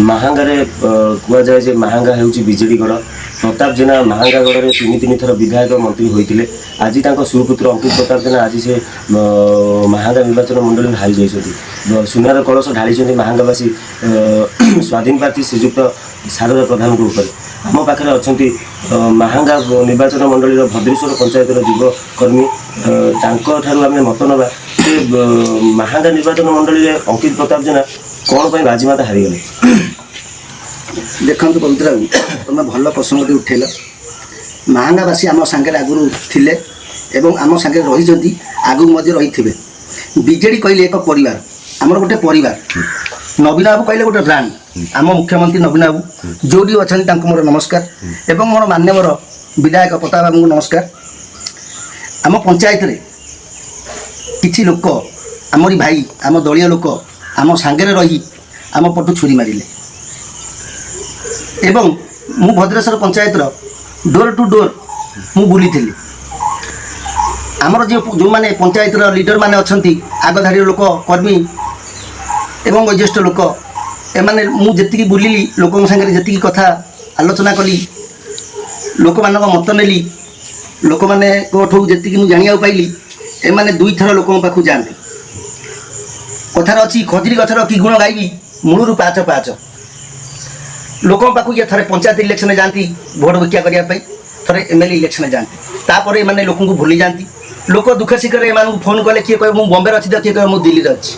ମାହାଙ୍ଗାରେ କୁହାଯାଏ ଯେ ମାହାଙ୍ଗା ହେଉଛି ବିଜେଡି ଗଡ଼। ପ୍ରତାପ ଜେନା ମାହାଙ୍ଗାଗଡ଼ରେ ତିନି ଥର ବିଧାୟକ ମନ୍ତ୍ରୀ ହୋଇଥିଲେ। ଆଜି ତାଙ୍କ ସୁପୁତ୍ର ଅଙ୍କିତ ପ୍ରତାପ ଜେନା ଆଜି ସେ ମାହାଙ୍ଗା ନିର୍ବାଚନ ମଣ୍ଡଳୀରେ ହାରି ଯାଇଛନ୍ତି। ସୁନାର କଳସ ଢାଳିଛନ୍ତି ମାହାଙ୍ଗାବାସୀ ସ୍ୱାଧୀନ ପ୍ରାର୍ଥୀ ଶ୍ରୀଯୁକ୍ତ ଶାରଦା ପ୍ରଧାନଙ୍କ ଉପରେ। ଆମ ପାଖରେ ଅଛନ୍ତି ମାହାଙ୍ଗା ନିର୍ବାଚନ ମଣ୍ଡଳୀର ଭଦ୍ରେଶ୍ୱର ପଞ୍ଚାୟତର ଯୁବକର୍ମୀ। ତାଙ୍କଠାରୁ ଆମେ ମତ ନେବା ଯେ ମାହାଙ୍ଗା ନିର୍ବାଚନ ମଣ୍ଡଳୀରେ ଅଙ୍କିତ ପ୍ରତାପ ଜେନା କ'ଣ ପାଇଁ ବାଜିମାତ ହାରିଗଲେ? ଦେଖନ୍ତୁ ପବିତ୍ର ବାବୁ, ତୁମେ ଭଲ ପ୍ରସଙ୍ଗଟି ଉଠେଇଲ। ମାହାଙ୍ଗାବାସୀ ଆମ ସାଙ୍ଗରେ ଆଗରୁ ଥିଲେ ଏବଂ ଆମ ସାଙ୍ଗରେ ରହିଛନ୍ତି, ଆଗକୁ ମଧ୍ୟ ରହିଥିବେ। ବିଜେଡ଼ି କହିଲେ ଏକ ପରିବାର, ଆମର ଗୋଟେ ପରିବାର। ନବୀନ ବାବୁ କହିଲେ ଗୋଟେ ବ୍ରାଣ୍ଡ, ଆମ ମୁଖ୍ୟମନ୍ତ୍ରୀ ନବୀନ ବାବୁ ଯେଉଁଠି ଅଛନ୍ତି ତାଙ୍କୁ ମୋର ନମସ୍କାର ଏବଂ ମୋର ମାନ୍ୟବର ବିଧାୟକ ପ୍ରତାପ ବାବୁଙ୍କୁ ନମସ୍କାର। ଆମ ପଞ୍ଚାୟତରେ କିଛି ଲୋକ, ଆମରି ଭାଇ, ଆମ ଦଳୀୟ ଲୋକ ଆମ ସାଙ୍ଗରେ ରହି ଆମ ପଟୁ ଛୁରୀ ମାରିଲେ ଏବଂ ମୁଁ ଭଦ୍ରେଶ୍ୱର ପଞ୍ଚାୟତର ଡୋର୍ ଟୁ ଡୋର୍ ମୁଁ ବୁଲିଥିଲି। ଆମର ଯେଉଁମାନେ ପଞ୍ଚାୟତର ଲିଡରମାନେ ଅଛନ୍ତି, ଆଗ ଧାଡ଼ିର ଲୋକ, କର୍ମୀ ଏବଂ ବୟୋଜ୍ୟେଷ୍ଠ ଲୋକ, ଏମାନେ ମୁଁ ଯେତିକି ବୁଲିଲି, ଲୋକଙ୍କ ସାଙ୍ଗରେ ଯେତିକି କଥା ଆଲୋଚନା କଲି, ଲୋକମାନଙ୍କ ମତ ନେଲି, ଲୋକମାନଙ୍କଠୁ ଯେତିକି ମୁଁ ଜାଣିବାକୁ ପାଇଲି, ଏମାନେ 2 ଥର ଲୋକଙ୍କ ପାଖକୁ ଯାଆନ୍ତି। କଥାରେ ଅଛି, ଖଜୁରୀ ଗଛର କି ଗୁଣ ଗାଇବି, ମୂଳରୁ ପାହାଚ ପାହାଚ। ଲୋକଙ୍କ ପାଖକୁ ଇଏ ଥରେ ପଞ୍ଚାୟତ ଇଲେକ୍ସନରେ ଯାଆନ୍ତି ଭୋଟ ଭିକ୍ଷା କରିବା ପାଇଁ, ଥରେ MLA ଇଲେକ୍ସନରେ ଯାଆନ୍ତି। ତାପରେ ଏମାନେ ଲୋକଙ୍କୁ ଭୁଲି ଯାଆନ୍ତି। ଲୋକ ଦୁଃଖ ଶିଖରେ ଏମାନଙ୍କୁ ଫୋନ୍ କଲେ କିଏ କହିବ ମୁଁ ବମ୍ବେରେ ଅଛି ତ, କିଏ କହିବ ମୁଁ ଦିଲ୍ଲୀରେ ଅଛି।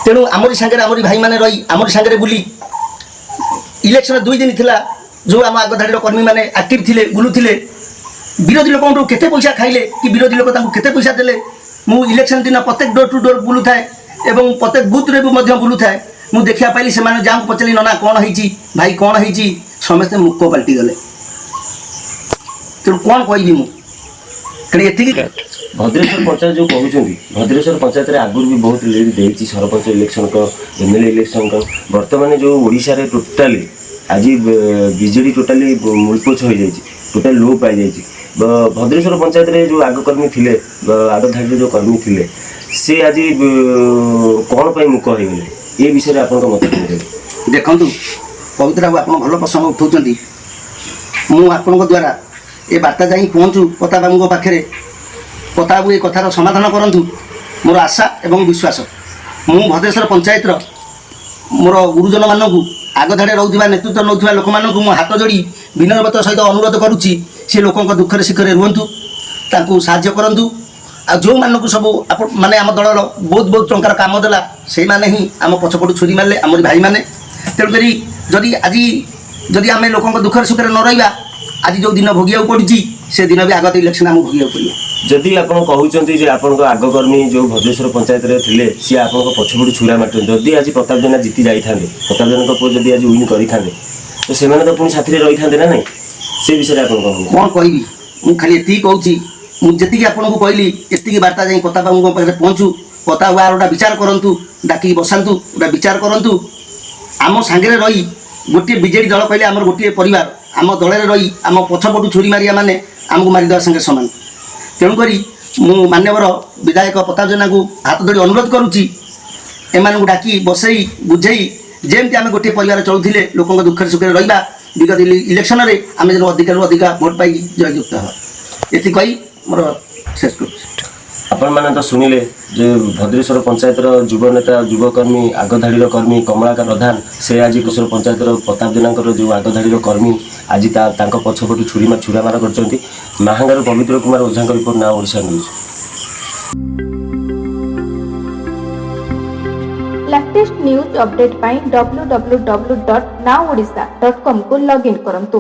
ତେଣୁ ଆମରି ସାଙ୍ଗରେ ଆମରି ଭାଇମାନେ ରହି ଆମରି ସାଙ୍ଗରେ ବୁଲି ଇଲେକ୍ସନ 2 ଦିନ ଥିଲା, ଯେଉଁ ଆମ ଆଗ ଧାଡ଼ିର କର୍ମୀମାନେ ଆକ୍ଟିଭ୍ ଥିଲେ, ବୁଲୁଥିଲେ, ବିରୋଧୀ ଲୋକଙ୍କଠୁ କେତେ ପଇସା ଖାଇଲେ କି ବିରୋଧୀ ଲୋକ ତାଙ୍କୁ କେତେ ପଇସା ଦେଲେ, ମୁଁ ଇଲେକ୍ସନ ଦିନ ପ୍ରତ୍ୟେକ ଡୋର୍ ଟୁ ଡୋର୍ ବୁଲୁଥାଏ ଏବଂ ପ୍ରତ୍ୟେକ ବୁଥରେ ବି ମଧ୍ୟ ବୁଲୁଥାଏ। ମୁଁ ଦେଖିବା ପାଇଲି ସେମାନେ ଯାହାଙ୍କୁ ପଚାରିଲି, ନନା କ'ଣ ହେଇଛି, ଭାଇ କ'ଣ ହେଇଛି, ସମସ୍ତେ ମୁକ ପାଲଟିଗଲେ। ତେଣୁ କ'ଣ କହିବି ମୁଁ, ତେଣୁ ଏତିକି। ଭଦ୍ରେଶ୍ୱର ପଞ୍ଚାୟତ ଯେଉଁ କହୁଛନ୍ତି, ଭଦ୍ରେଶ୍ୱର ପଞ୍ଚାୟତରେ ଆଗରୁ ବି ବହୁତ ଲିଡ୍ ଦେଇଛି, ସରପଞ୍ଚ ଇଲେକ୍ସନ MLA ଇଲେକ୍ସନ। ବର୍ତ୍ତମାନ ଯେଉଁ ଓଡ଼ିଶାରେ ଟୋଟାଲି ଆଜି ବିଜେଡ଼ି ଟୋଟାଲି ମୂଳପୋଛ ହୋଇଯାଇଛି, ଟୋଟାଲି ଲୋପ ପାଇଯାଇଛି। ଭଦ୍ରେଶ୍ୱର ପଞ୍ଚାୟତରେ ଯେଉଁ ଆଗ କର୍ମୀ ଥିଲେ, ଆଗ ଧାଡ଼ିରେ ଯେଉଁ କର୍ମୀ ଥିଲେ, ସେ ଆଜି କ'ଣ ପାଇଁ ମୁକ ହୋଇଗଲେ, ଏ ବିଷୟରେ ଆପଣଙ୍କ ମତ କ'ଣ ଦେବେ? ଦେଖନ୍ତୁ ପବିତ୍ର ବାବୁ, ଆପଣ ଭଲ ପ୍ରସଙ୍ଗ ଉଠାଉଛନ୍ତି। ମୁଁ ଆପଣଙ୍କ ଦ୍ୱାରା ଏ ବାର୍ତ୍ତା ଯାଇ ପହଞ୍ଚୁ ପ୍ରତାପ ବାବୁଙ୍କ ପାଖରେ। ପ୍ରତାପ ବାବୁ ଏ କଥାର ସମାଧାନ କରନ୍ତୁ, ମୋର ଆଶା ଏବଂ ବିଶ୍ୱାସ। ମୁଁ ଭଦ୍ରେଶ୍ୱର ପଞ୍ଚାୟତର ମୋର ଗୁରୁଜନମାନଙ୍କୁ, ଆଗ ଧାଡ଼ିରେ ରହୁଥିବା ନେତୃତ୍ୱ ନେଉଥିବା ଲୋକମାନଙ୍କୁ ମୁଁ ହାତ ଯୋଡ଼ି ବିନମ୍ରତାର ସହିତ ଅନୁରୋଧ କରୁଛି, ସେ ଲୋକଙ୍କ ଦୁଃଖରେ ଶିଖରେ ରୁହନ୍ତୁ, ତାଙ୍କୁ ସାହାଯ୍ୟ କରନ୍ତୁ। ଆଉ ଯେଉଁମାନଙ୍କୁ ସବୁ ମାନେ ଆମ ଦଳର ବହୁତ ଟଙ୍କାର କାମ ଦେଲା, ସେଇମାନେ ହିଁ ଆମ ପଛପଟୁ ଛୁରୀ ମାରିଲେ, ଆମରି ଭାଇମାନେ। ତେଣୁକରି ଯଦି ଆମେ ଲୋକଙ୍କ ଦୁଃଖରେ ସୁଖରେ ନ ରହିବା, ଆଜି ଯେଉଁ ଦିନ ଭୋଗିବାକୁ ପଡ଼ୁଛି, ସେ ଦିନ ବି ଆଗତ ଇଲେକ୍ସନ ଆମକୁ ଭୋଗିବାକୁ ପଡ଼ିବ। ଯଦି ଆପଣ କହୁଛନ୍ତି ଯେ ଆପଣଙ୍କ ଆଗ କର୍ମୀ ଯେଉଁ ଭଦ୍ରେଶ୍ୱର ପଞ୍ଚାୟତରେ ଥିଲେ, ସିଏ ଆପଣଙ୍କ ପଛପଟୁ ଛୁରା ମାରୁଛନ୍ତି, ଯଦି ଆଜି ପ୍ରତାପ ଜେନା ଜିତି ଯାଇଥାନ୍ତେ, ପ୍ରତାପ ଜେନାଙ୍କ ପୁଅ ଯଦି ଆଜି ୱିନ୍ କରିଥାନ୍ତେ, ତ ସେମାନେ ତ ପୁଣି ସାଥିରେ ରହିଥାନ୍ତେ ନା ନାହିଁ? ସେ ବିଷୟରେ ଆପଣ କ'ଣ କହିବି? ମୁଁ ଖାଲି ଏତିକି କହୁଛି, ମୁଁ ଯେତିକି ଆପଣଙ୍କୁ କହିଲି, ଏତିକି ବାର୍ତ୍ତା ଯାଇ ପ୍ରତାପ ବାବୁଙ୍କ ପାଖରେ ପହଞ୍ଚୁ। ପ୍ରତାପ ବାବୁ ଗୋଟେ ବିଚାର କରନ୍ତୁ, ଡାକିକି ବସାନ୍ତୁ, ଗୋଟେ ବିଚାର କରନ୍ତୁ। ଆମ ସାଙ୍ଗରେ ରହି, ଗୋଟିଏ ବିଜେଡ଼ି ଦଳ କହିଲେ ଆମର ଗୋଟିଏ ପରିବାର, ଆମ ଦଳରେ ରହି ଆମ ପଛପଟୁ ଛୁରୀ ମାରିବା ମାନେ ଆମକୁ ମାରିଦେବା ସାଙ୍ଗେ ସମାନ। ତେଣୁକରି ମୁଁ ମାନ୍ୟବର ବିଧାୟକ ପ୍ରତାପ ଜେନାଙ୍କୁ ହାତ ଧରି ଅନୁରୋଧ କରୁଛି, ଏମାନଙ୍କୁ ଡାକି ବସେଇ ବୁଝେଇ, ଯେମିତି ଆମେ ଗୋଟିଏ ପରିବାର ଚଳୁଥିଲେ, ଲୋକଙ୍କ ଦୁଃଖରେ ସୁଖରେ ରହିବା, ବିଗତ ଇଲେକ୍ସନରେ ଆମେ ଯେন ଅଧିକରୁ ଅଧିକ ଭୋଟ ପାଇକି ଜୟଯୁକ୍ତ ହେବା। ଏତିକି କହି ମୋର ଶେଷ କରୁଛି। ଆପଣମାନେ ତ ଶୁଣିଲେ ଯେ ଭଦ୍ରେଶ୍ୱର ପଞ୍ଚାୟତର ଯୁବ ନେତା, ଯୁବକର୍ମୀ, ଆଗ ଧାଡ଼ିର କର୍ମୀ କମଳାକା ପ୍ରଧାନ, ସେ ଆଜି ଭଦ୍ରେଶ୍ୱର ପଞ୍ଚାୟତର ପ୍ରତାପ ଜେନାଙ୍କର ଯେଉଁ ଆଗ ଧାଡ଼ିର କର୍ମୀ ଆଜି ତାଙ୍କ ପଛପଟୁ ଛୁରାମାର କରିଛନ୍ତି। ମାହାଙ୍ଗାରୁ ପବିତ୍ର କୁମାର ଓଝାଙ୍କ ରିପୋର୍ଟ, ନାଁ Odisha news. Latest news update ପାଇଁ www.nowodisha.com କୁ ଲଗ୍ଇନ୍ କରନ୍ତୁ।